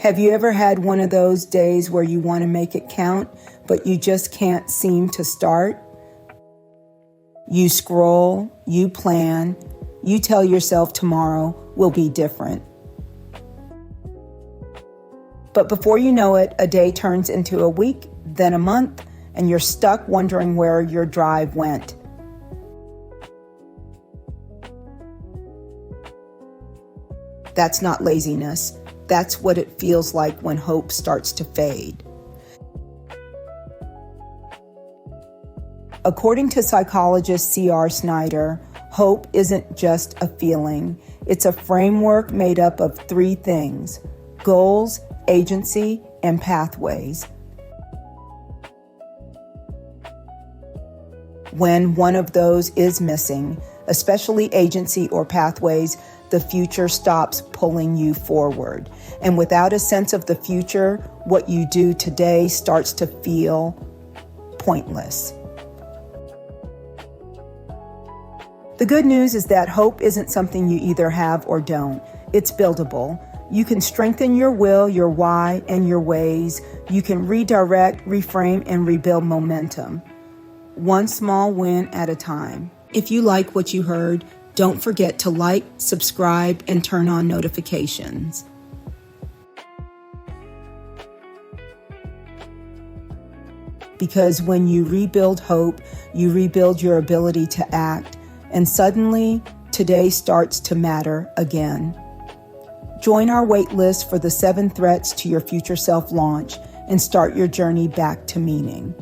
Have you ever had one of those days where you want to make it count, but you just can't seem to start? You scroll, you plan, you tell yourself tomorrow will be different. But before you know it, a day turns into a week, then a month, and you're stuck wondering where your drive went. That's not laziness. That's what it feels like when hope starts to fade. According to psychologist C.R. Snyder, hope isn't just a feeling. It's a framework made up of three things: goals, agency, and pathways. When one of those is missing, especially agency or pathways, the future stops pulling you forward. And without a sense of the future, what you do today starts to feel pointless. The good news is that hope isn't something you either have or don't. It's buildable. You can strengthen your will, your why, and your ways. You can redirect, reframe, and rebuild momentum. One small win at a time. If you like what you heard, don't forget to like, subscribe, and turn on notifications. Because when you rebuild hope, you rebuild your ability to act, and suddenly, today starts to matter again. Join our wait list for the 7 threats to your future self launch and start your journey back to meaning.